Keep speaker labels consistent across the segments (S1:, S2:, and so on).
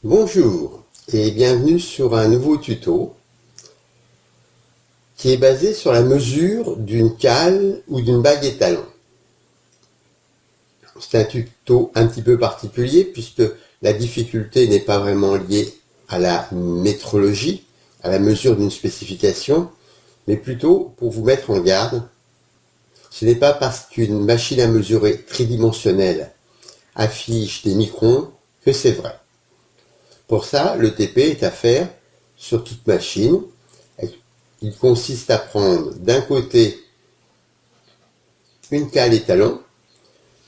S1: Bonjour et bienvenue sur un nouveau tuto qui est basé sur la mesure d'une cale ou d'une bague étalon. C'est un tuto un petit peu particulier puisque la difficulté n'est pas vraiment liée à la métrologie, à la mesure d'une spécification, mais plutôt pour vous mettre en garde. Ce n'est pas parce qu'une machine à mesurer tridimensionnelle affiche des microns que c'est vrai. Pour ça, le TP est à faire sur toute machine. Il consiste à prendre d'un côté une cale étalon,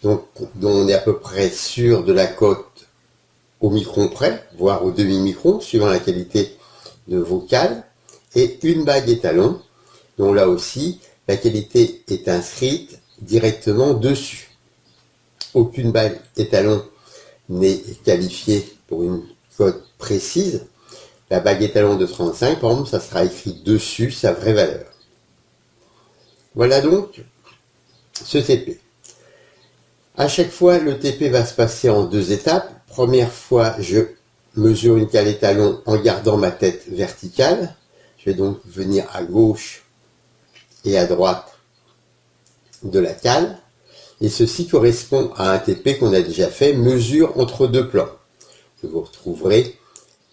S1: dont on est à peu près sûr de la cote au micron près, voire au demi-micron, suivant la qualité de vos cales, et une bague étalon, dont là aussi la qualité est inscrite directement dessus. Aucune bague étalon n'est qualifiée pour une cote précise. La bague étalon de 35, par exemple, ça sera écrit dessus sa vraie valeur. Voilà donc ce TP. À chaque fois, le TP va se passer en deux étapes. Première fois, je mesure une cale étalon en gardant ma tête verticale. Je vais donc venir à gauche et à droite de la cale. Et ceci correspond à un TP qu'on a déjà fait, mesure entre deux plans, que vous retrouverez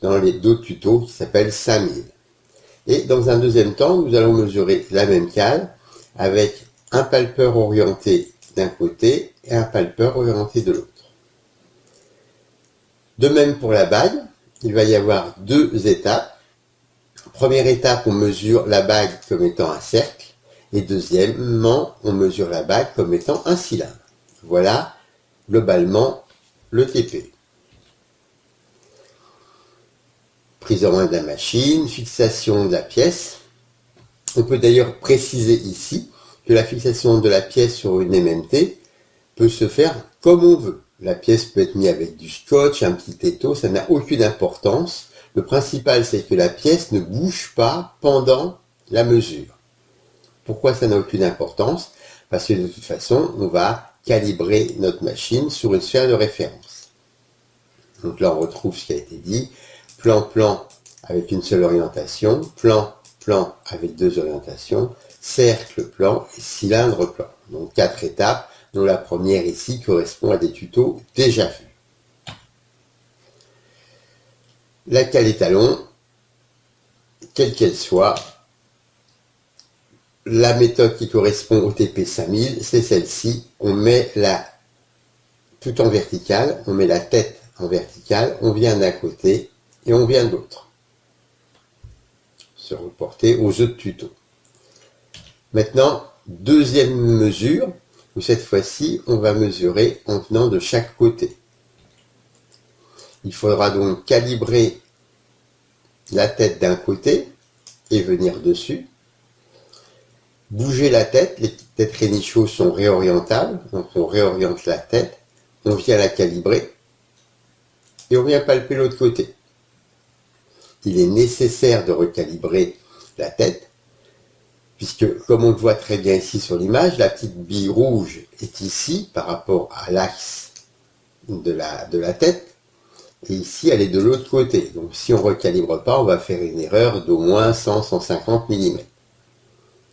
S1: dans les d'autres tutos qui s'appellent 5000. Et dans un deuxième temps, nous allons mesurer la même cale avec un palpeur orienté d'un côté et un palpeur orienté de l'autre. De même pour la bague, il va y avoir deux étapes. Première étape, on mesure la bague comme étant un cercle, et deuxièmement, on mesure la bague comme étant un cylindre. Voilà globalement le TP. Prise en main de la machine, fixation de la pièce. On peut d'ailleurs préciser ici que la fixation de la pièce sur une MMT peut se faire comme on veut. La pièce peut être mise avec du scotch, un petit étau, ça n'a aucune importance. Le principal, c'est que la pièce ne bouge pas pendant la mesure. Pourquoi ça n'a aucune importance? Parce que de toute façon, on va calibrer notre machine sur une sphère de référence. Donc là, on retrouve ce qui a été dit. Plan-plan avec une seule orientation, plan-plan avec deux orientations, cercle-plan et cylindre-plan. Donc 4 étapes, dont la première ici correspond à des tutos déjà vus. La cale étalon, quelle qu'elle soit, la méthode qui correspond au TP 5000, c'est celle-ci. On met tout en vertical, on met la tête en vertical, on vient d'un côté et on vient de l'autre. Se reporter aux autres tutos. Maintenant, deuxième mesure, où cette fois-ci, on va mesurer en venant de chaque côté. Il faudra donc calibrer la tête d'un côté et venir dessus. Bouger la tête, les têtes Rénichaux sont réorientables, donc on réoriente la tête, on vient la calibrer et on vient palper l'autre côté. Il est nécessaire de recalibrer la tête, puisque comme on le voit très bien ici sur l'image, la petite bille rouge est ici par rapport à l'axe de la tête, et ici elle est de l'autre côté. Donc si on ne recalibre pas, on va faire une erreur d'au moins 100-150 mm.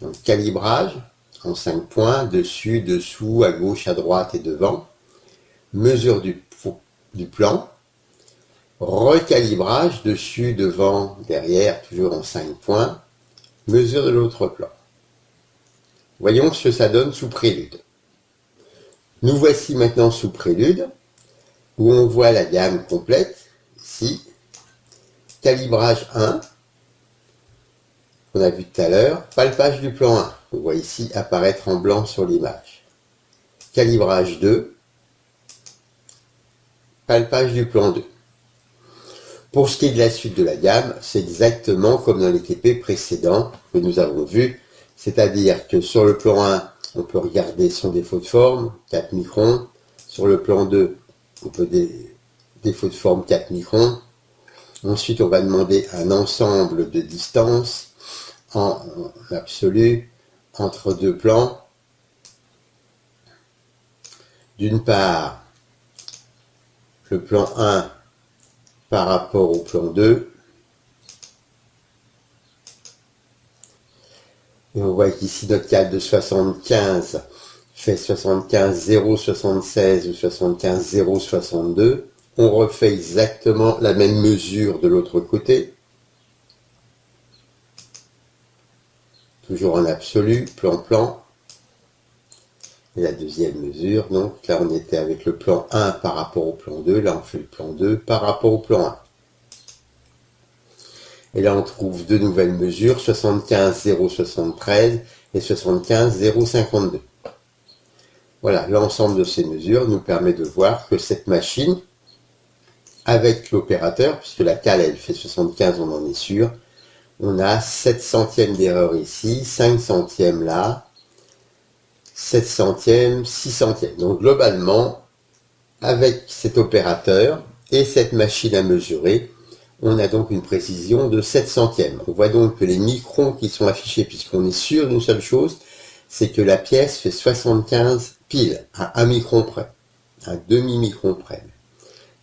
S1: Donc calibrage en 5 points, dessus, dessous, à gauche, à droite et devant. Mesure du plan. Recalibrage dessus, devant, derrière, toujours en 5 points. Mesure de l'autre plan. Voyons ce que ça donne sous prélude. Nous voici maintenant sous prélude, où on voit la gamme complète, ici. Calibrage 1, qu'on a vu tout à l'heure. Palpage du plan 1, on voit ici apparaître en blanc sur l'image. Calibrage 2, palpage du plan 2. Pour ce qui est de la suite de la gamme, c'est exactement comme dans les TP précédents que nous avons vus, c'est-à-dire que sur le plan 1, on peut regarder son défaut de forme, 4 microns. Sur le plan 2, on peut défaut de forme 4 microns. Ensuite, on va demander un ensemble de distance en absolu entre deux plans. D'une part, le plan 1 par rapport au plan 2. Et on voit qu'ici notre cale de 75 fait 75 076 ou 75 062. On refait exactement la même mesure de l'autre côté. Toujours en absolu, plan. Et la deuxième mesure, donc là on était avec le plan 1 par rapport au plan 2, là on fait le plan 2 par rapport au plan 1. Et là on trouve deux nouvelles mesures, 75 073 et 75 052. Voilà, l'ensemble de ces mesures nous permet de voir que cette machine, avec l'opérateur, puisque la cale elle fait 75, on en est sûr, on a 7 centièmes d'erreur ici, 5 centièmes là, 7 centièmes, 6 centièmes. Donc globalement, avec cet opérateur et cette machine à mesurer, on a donc une précision de 7 centièmes. On voit donc que les microns qui sont affichés, puisqu'on est sûr d'une seule chose, c'est que la pièce fait 75 piles, à 1 micron près, à demi-micron près.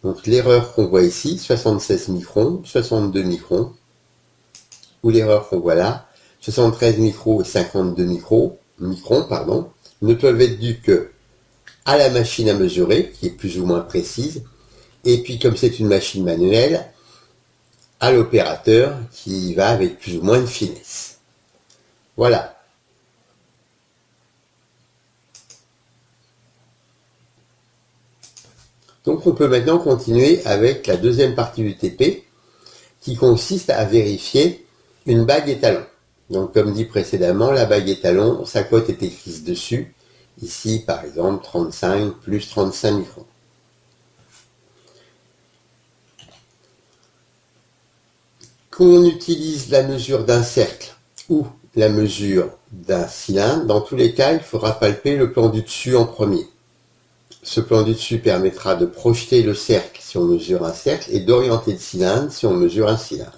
S1: Donc l'erreur qu'on voit ici, 76 microns, 62 microns, ou l'erreur qu'on voit là, 73 microns et 52 microns, ne peuvent être dus que à la machine à mesurer, qui est plus ou moins précise, et puis comme c'est une machine manuelle, à l'opérateur qui va avec plus ou moins de finesse. Voilà. Donc on peut maintenant continuer avec la deuxième partie du TP, qui consiste à vérifier une bague étalon. Donc comme dit précédemment, la bague étalon, sa cote est écrite dessus. Ici, par exemple, 35 plus 35 microns. Qu'on utilise la mesure d'un cercle ou la mesure d'un cylindre, dans tous les cas, il faudra palper le plan du dessus en premier. Ce plan du dessus permettra de projeter le cercle si on mesure un cercle et d'orienter le cylindre si on mesure un cylindre.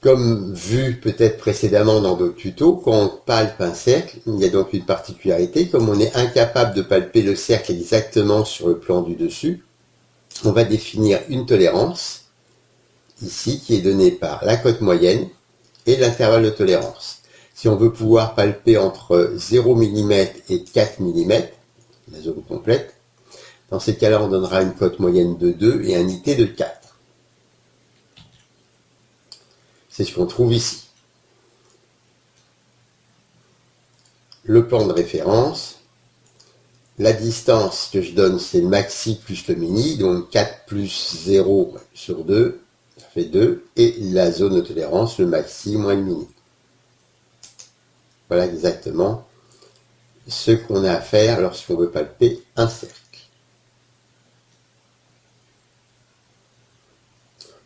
S1: Comme vu peut-être précédemment dans d'autres tutos, quand on palpe un cercle, il y a donc une particularité. Comme on est incapable de palper le cercle exactement sur le plan du dessus, on va définir une tolérance, ici, qui est donnée par la cote moyenne et l'intervalle de tolérance. Si on veut pouvoir palper entre 0 mm et 4 mm, la zone complète, dans ces cas-là, on donnera une cote moyenne de 2 et un IT de 4. C'est ce qu'on trouve ici. Le plan de référence, la distance que je donne, c'est le maxi plus le mini, donc 4 plus 0 sur 2, ça fait 2, et la zone de tolérance, le maxi moins le mini. Voilà exactement ce qu'on a à faire lorsqu'on veut palper un cercle.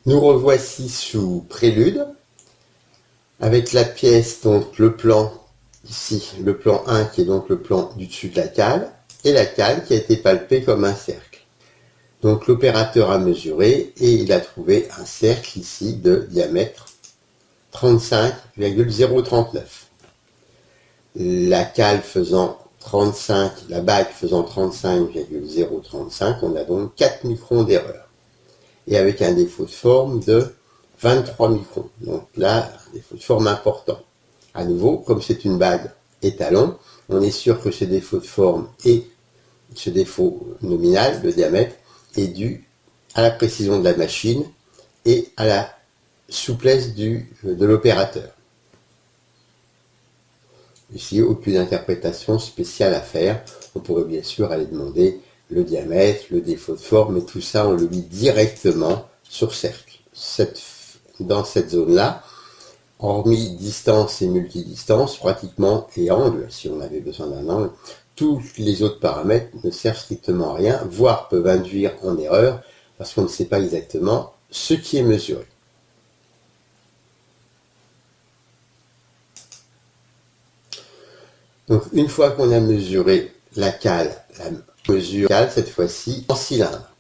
S1: Nous revoici sous prélude, avec la pièce, donc le plan, ici, le plan 1 qui est donc le plan du dessus de la cale, et la cale qui a été palpée comme un cercle. Donc l'opérateur a mesuré et il a trouvé un cercle ici de diamètre 35,039. La cale faisant 35, la bague faisant 35,035, on a donc 4 microns d'erreur. Et avec un défaut de forme de 23 microns. Donc là, un défaut de forme important. À nouveau, comme c'est une bague étalon, on est sûr que ce défaut de forme et ce défaut nominal, le diamètre, est dû à la précision de la machine et à la souplesse de l'opérateur. Ici, aucune interprétation spéciale à faire. On pourrait bien sûr aller demander le diamètre, le défaut de forme, et tout ça, on le lit directement sur cercle. Dans cette zone-là, hormis distance et multidistance, pratiquement, et angle, si on avait besoin d'un angle, tous les autres paramètres ne servent strictement à rien, voire peuvent induire en erreur, parce qu'on ne sait pas exactement ce qui est mesuré. Donc une fois qu'on a mesuré la cale, la mesure cale cette fois-ci en cylindre.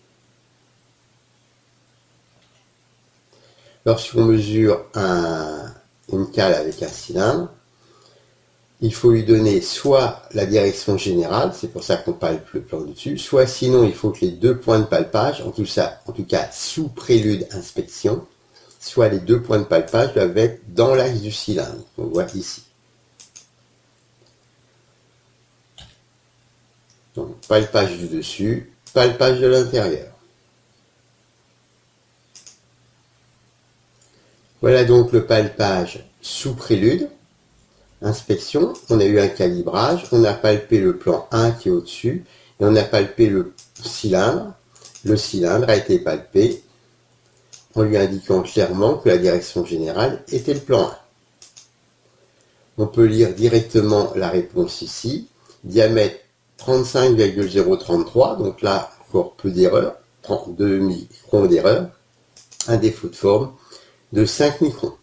S1: Lorsqu'on mesure une cale avec un cylindre, il faut lui donner soit la direction générale, c'est pour ça qu'on palpe le plan dessus, soit sinon il faut que les deux points de palpage, en tout cas sous prélude inspection, soit les deux points de palpage doivent être dans l'axe du cylindre. On voit ici. Donc palpage du dessus, palpage de l'intérieur. Voilà donc le palpage sous prélude. Inspection, on a eu un calibrage, on a palpé le plan 1 qui est au-dessus, et on a palpé le cylindre. Le cylindre a été palpé en lui indiquant clairement que la direction générale était le plan 1. On peut lire directement la réponse ici, diamètre 35,033, donc là encore peu d'erreurs, 32 microns d'erreur, un défaut de forme de 5 microns.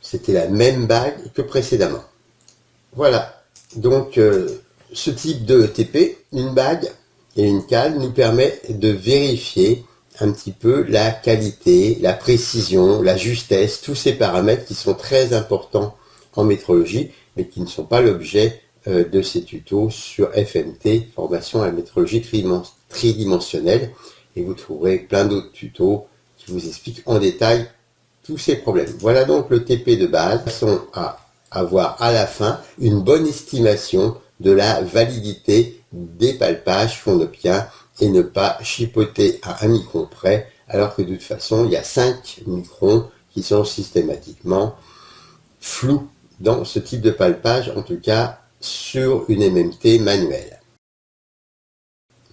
S1: C'était la même bague que précédemment. Voilà, donc ce type de ETP, une bague et une cale, nous permet de vérifier un petit peu la qualité, la précision, la justesse, tous ces paramètres qui sont très importants en métrologie, mais qui ne sont pas l'objet de ces tutos sur FMT, formation à la métrologie tridimensionnelle, et vous trouverez plein d'autres tutos qui vous expliquent en détail tous ces problèmes. Voilà donc le TP de base, façon à avoir à la fin une bonne estimation de la validité des palpages qu'on obtient et ne pas chipoter à 1 micron près, alors que de toute façon, il y a 5 microns qui sont systématiquement flous dans ce type de palpage, en tout cas sur une MMT manuelle.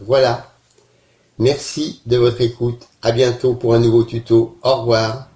S1: Voilà. Merci de votre écoute. À bientôt pour un nouveau tuto. Au revoir.